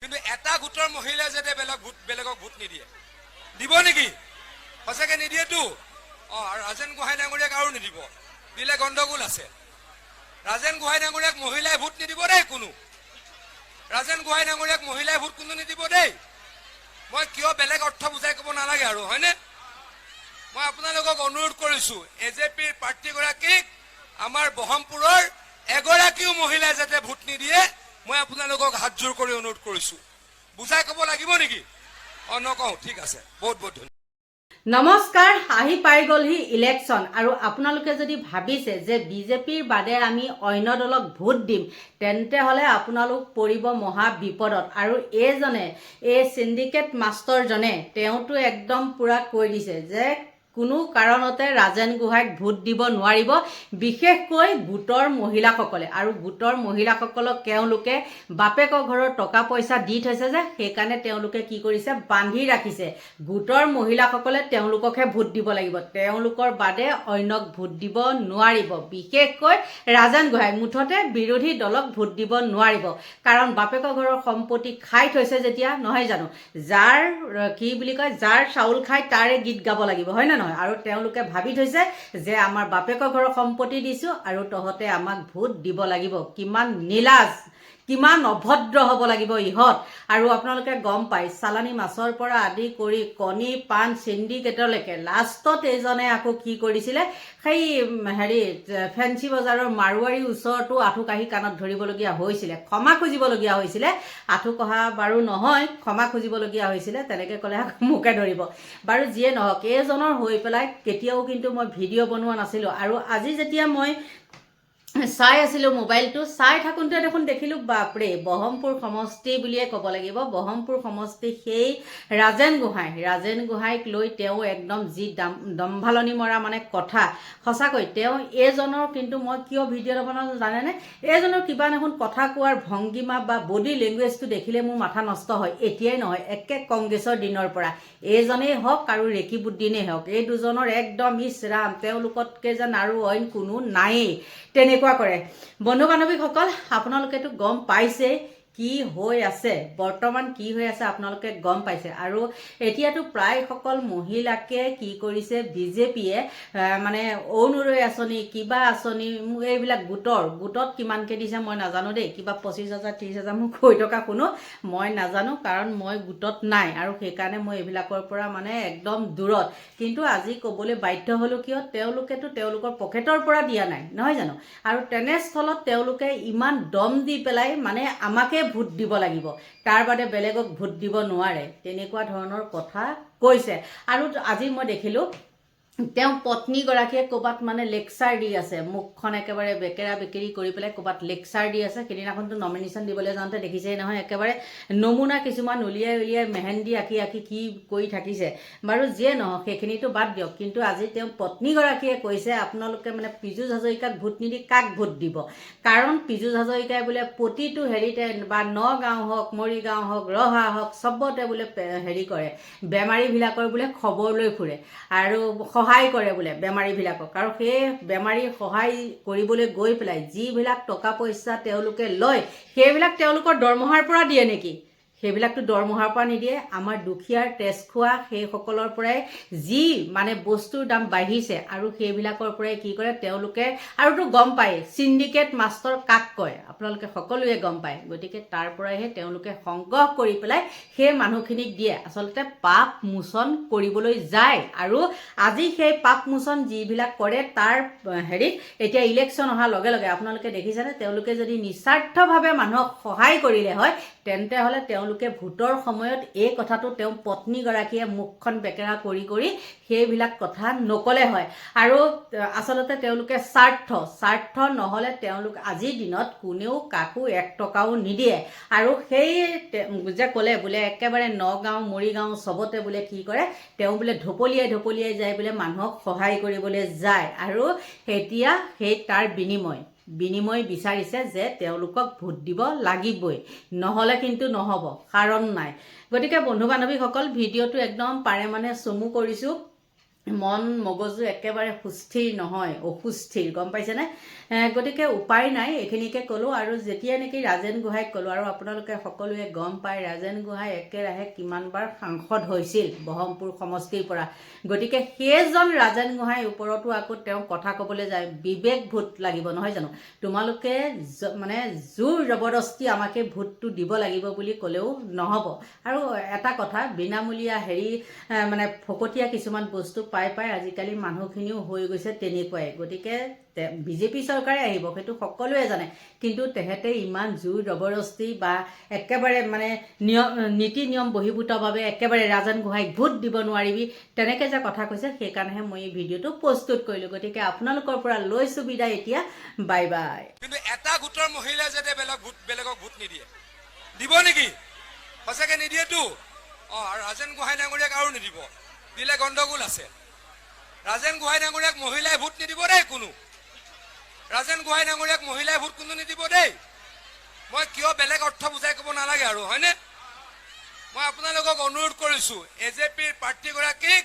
কিন্তু এটা গোটৰ মহিলাই যাতে বেলেগক ভোট নিদিয়ে দিব নেকি সঁচাকে নিদিয়েতো আৰু ৰাজেন গোহাঁই ডাঙৰীয়াক আৰু নিদিব দিলে গণ্ডগোল আছে ৰাজেন গোহাঁই ডাঙৰীয়াক মহিলাই ভোট নিদিব দেই কোনো ৰাজেন গোহাঁই ডাঙৰীয়াক মহিলাই ভোট কোনো নিদিব দেই মই কিয় বেলেগ অৰ্থ বুজাই ক'ব নালাগে আৰু হয়নে মই আপোনালোকক অনুৰোধ কৰিছো এজেপিৰ প্ৰাৰ্থীগৰাকীক আমাৰ বহমপুৰৰ এগৰাকীও মহিলাই যাতে ভোট নিদিয়ে মই আপোনালোকক হাতজোৰ কৰি অনুৰোধ কৰিছো বুজাই ক'ব লাগিব নেকি নকওঁ ঠিক আছে বহুত বহুত ধন্যবাদ নমস্কাৰ আহি পাই গ'লহি ইলেকশ্যন আৰু আপোনালোকে যদি ভাবিছে যে বিজেপিৰ বাদে আমি অন্য দলক ভোট দিম তেন্তে হলে আপোনালোক পৰিব মহা বিপদত আৰু এইজনে এই সিন্ডিকেট মাষ্টৰজনে তেওঁটো একদম পুৰা কৈ দিছে যে কোনো কাৰণতে ৰাজেন গোহাঁইক ভোট দিব নোৱাৰিব বিশেষকৈ গোটৰ মহিলাসকলে আৰু গোটৰ মহিলাসকলক তেওঁলোকে বাপেকৰ ঘৰৰ টকা পইচা দি থৈছে যে সেইকাৰণে তেওঁলোকে কি কৰিছে বান্ধি ৰাখিছে গোটৰ মহিলাসকলে তেওঁলোককহে ভোট দিব লাগিব তেওঁলোকৰ বাদে অন্যক ভোট দিব নোৱাৰিব বিশেষকৈ ৰাজেন গোহাঁই মুঠতে বিৰোধী দলক ভোট দিব নোৱাৰিব কাৰণ বাপেকৰ ঘৰৰ সম্পত্তি খাই থৈছে যেতিয়া নহয় জানো যাৰ কি বুলি কয় যাৰ চাউল খাই তাৰে গীত গাব লাগিব হয় না আৰু তেওঁলোকে ভাবি থৈছে যে আমাৰ বাপেকৰ ঘৰৰ সম্পত্তি দিছো আৰু তহতে আমাক ভোট দিব লাগিব কিমান নীলাজ কিমান অভদ্ৰ হ'ব লাগিব ইহত আৰু আপোনালোকে গম পাই চালানী মাছৰ পৰা আদি কৰি কণী পান সিন্ডিকেটলৈকে লাষ্টত এইজনে আকৌ কি কৰিছিলে সেই ফেন্সি বজাৰৰ মাৰুৱাৰী ওচৰতো আঁঠু কাঢ়ি কাণত ধৰিবলগীয়া হৈছিলে ক্ষমা খুজিবলগীয়া হৈছিলে আঁঠু কহা বাৰু নহয় ক্ষমা খুজিবলগীয়া হৈছিলে তেনেকৈ ক'লে মোকে ধৰিব বাৰু যিয়ে নহওক এইজনৰ হৈ পেলাই কেতিয়াও কিন্তু মই ভিডিঅ' বনোৱা নাছিলোঁ আৰু আজি যেতিয়া মই চাই আছিলোঁ মোবাইলটো চাই থাকোঁতে দেখোন দেখিলোঁ বাপৰে বহমপুৰ সমষ্টি বুলিয়ে ক'ব লাগিব বহমপুৰ সমষ্টি সেই ৰাজেন গোহাঁইক লৈ তেওঁ একদম যি দম্ভালনি মৰা মানে কথা সঁচাকৈ তেওঁ এইজনৰ কিন্তু মই কিয় ভিডিঅ' বনালোঁ জানেনে এইজনৰ কিবা দেখোন কথা কোৱাৰ ভংগীমা বা বডি লেংগুৱেজটো দেখিলে মোৰ মাথা নষ্ট হয় এতিয়াই নহয় একে কংগ্ৰেছৰ দিনৰ পৰা এইজনেই হওক আৰু ৰেকিবুদ্দিনেই হওক এই দুজনৰ একদম ইছৰাম তেওঁলোকতকৈ যেন আৰু অইন কোনো নায়েই তেনেকুৱা কৰে বন্ধু বান্ধৱীসকল আপোনালোকেতো গম পাইছে কি হৈ আছে বৰ্তমান কি হৈ আছে আপোনালোকে গম পাইছে আৰু এতিয়াতো প্ৰায় সকল মহিলাকে কি কৰিছে বিজেপিয়ে মানে অৰুণোদয় আঁচনি কিবা আঁচনি এইবিলাক গোটত কিমানকে দিছে মই নাজানো দেই কিবা 25,000 30,000 মোক কৈ থকা কোনো মই নাজানো কাৰণ মই গোটত নাই আৰু সেইকাৰণে মই এইবিলাকৰ পৰা মানে একদম দূৰত কিন্তু আজি ক'বলৈ বাধ্য হলো কিয় তেওঁলোকেতো তেওঁলোকৰ পকেটৰ পৰা দিয়া নাই নহয় জানো আৰু তেনেস্থলত তেওঁলোকে ইমান দম দি পেলাই মানে আমাকে ভোট দিব লাগিব তাৰ বাদে বেলেগক ভোট দিব নোৱাৰে তেনেকুৱা ধৰণৰ কথা কৈছে আৰু আজি মই দেখিলোঁ তেওঁ পত্নীগৰাকীয়ে ক'ৰবাত মানে লেকচাৰ দি আছে মুখখন একেবাৰে বেকেৰা বেকেৰি কৰি পেলাই ক'ৰবাত লেকচাৰ দি আছে সেইদিনাখনতো নমিনেশ্যন দিবলৈ যাওঁতে দেখিছেই নহয় একেবাৰে নমুনা কিছুমান উলিয়াই মেহেন্দি আঁকি কি কৰি থাকিছে বাৰু যিয়ে নহওক সেইখিনিতো বাদ দিয়ক কিন্তু আজি তেওঁ পত্নীগৰাকীয়ে কৈছে আপোনালোকে মানে পীযুষ হাজৰিকাক ভোট নিদি কাক ভোট দিব কাৰণ পীযুষ হাজৰিকাই বোলে প্ৰতিটো হেৰিতে বা নগাঁও হওক মৰিগাঁও হওক ৰহা হওক চবতে বোলে হেৰি কৰে বেমাৰীবিলাকৰ বোলে খবৰ লৈ ফুৰে আৰু সহায় কৰে বোলে বেমাৰীবিলাকক আৰু সেই বেমাৰী সহায় কৰিবলৈ গৈ পেলাই যিবিলাক টকা পইচা তেওঁলোকে লয় সেইবিলাক তেওঁলোকৰ দৰমহাৰ পৰা দিয়ে নেকি সেইবিলাকতো দৰমহাৰ পৰা নিদিয়ে আমাৰ দুখীয়াৰ তেজ খোৱা সেইসকলৰ পৰাই যি মানে বস্তুৰ দাম বাঢ়িছে আৰু সেইবিলাকৰ পৰাই কি কৰে তেওঁলোকে আৰুতো গম পায় সিন্ডিকেট মাষ্টৰ কাক কয় আপোনালোকে সকলোৱে গম পায় গতিকে তাৰ পৰাইহে তেওঁলোকে সংগ্ৰহ কৰি পেলাই সেই মানুহখিনিক দিয়ে আচলতে পাপ মোচন কৰিবলৈ যায় আৰু আজি সেই পাপ মোচন যিবিলাক কৰে তাৰ হেৰিত এতিয়া ইলেকশ্যন অহাৰ লগে লগে আপোনালোকে দেখিছেনে তেওঁলোকে যদি নিস্বাৰ্থভাৱে মানুহক সহায় কৰিলে হয় তেন্তে হ'লে তেওঁলোকে ভোটৰ সময়ত এই কথাটো তেওঁ পত্নীগৰাকীয়ে মুখখন বেকেৰা কৰি সেইবিলাক কথা নকলে হয় আৰু আচলতে তেওঁলোকে স্বাৰ্থ নহলে তেওঁলোক আজিৰ দিনত কোনেও কাকো 1 টকাও নিদিয়ে আৰু সেই যে ক'লে বোলে একেবাৰে নগাঁও মৰিগাঁও চবতে বোলে কি কৰে তেওঁ বোলে ঢপলিয়াই যায় বোলে মানুহক সহায় কৰিবলৈ যায় আৰু এতিয়া সেই তাৰ বিনিময় বিচাৰিছে যে তেওঁলোকক ভোট দিব লাগিবই নহলে কিন্তু নহব কাৰণ নাই গতিকে বন্ধু বান্ধৱীসকল ভিডিঅ'টো একদম পাৰে মানে চমু কৰিছো মন মগজু একেবাৰে সুস্থিৰ নহয়, অসুস্থিৰ, গম পাইছেনে? গতিকে উপায় নাই, এইখিনিকে ক'লোঁ। আৰু যেতিয়া নেকি ৰাজেন গোহাঁইক ক'লোঁ, আৰু আপোনালোকে সকলোৱে গম পায় ৰাজেন গোহাঁই একেৰাহে কিমানবাৰ সাংসদ হৈছিল বহৰমপুৰ সমষ্টিৰ পৰা। গতিকে সেইজন ৰাজেন গোহাঁইৰ ওপৰতো আকৌ তেওঁ কথা ক'বলৈ যায়, বিবেক ভোট লাগিব, নহয় জানো? তোমালোকে মানে জোৰ জবৰদস্তি আমাকে ভোটটো দিব লাগিব বুলি ক'লেও নহ'ব। আৰু এটা কথা, বিনামূলীয়া মানে ফকতীয়া কিছুমান বস্তু পাই আজিকালি মানুহখিনিও হৈ গৈছে তেনেকুৱাই। গতিকে বিজেপি চৰকাৰে আহিব, সেইটো সকলোৱে জানে, কিন্তু তেহেঁতে ইমান জোৰ জবৰদস্তি বা একেবাৰে মানে নীতি নিয়ম বহিৰ্ভূতভাৱে একেবাৰে ৰাজেন গোহাঁইক ভোট দিব নোৱাৰিবি তেনেকৈ যে কথা কৈছে, সেইকাৰণেহে মই এই ভিডিঅ'টো প্ৰস্তুত কৰিলোঁ। গতিকে আপোনালোকৰ পৰা লৈছোঁ বিদায় এতিয়া, বাই বাই। কিন্তু এটা গোটৰ মহিলাই যাতে বেলেগক ভোট নিদিয়ে, দিব নেকি? সঁচাকে নিদিয়েতো। আৰু ৰাজেন গোহাঁই ডাঙৰীয়াক আৰু নিদিব, দিলে গণ্ডগোল আছে। ৰাজেন গোহাঁই ডাঙৰীয়াক মহিলাই ভোট নিদিব দেই কোনো। ৰাজেন গোহাঁই ডাঙৰীয়াক মহিলাই ভোট কোনো নিদিব দেই। মই কিয় বেলেগ অৰ্থ বুজাই ক'ব নালাগে আৰু, হয়নে? মই আপোনালোকক অনুৰোধ কৰিছোঁ, AJPৰ প্ৰাৰ্থীগৰাকীক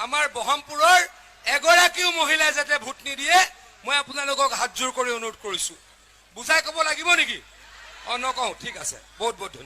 আমাৰ বহৰমপুৰৰ এগৰাকীও মহিলাই যাতে ভোট নিদিয়ে, মই আপোনালোকক হাতজোৰ কৰি অনুৰোধ কৰিছোঁ। বুজাই ক'ব লাগিব নেকি? নকওঁ, ঠিক আছে, বহুত বহুত ধন্যবাদ।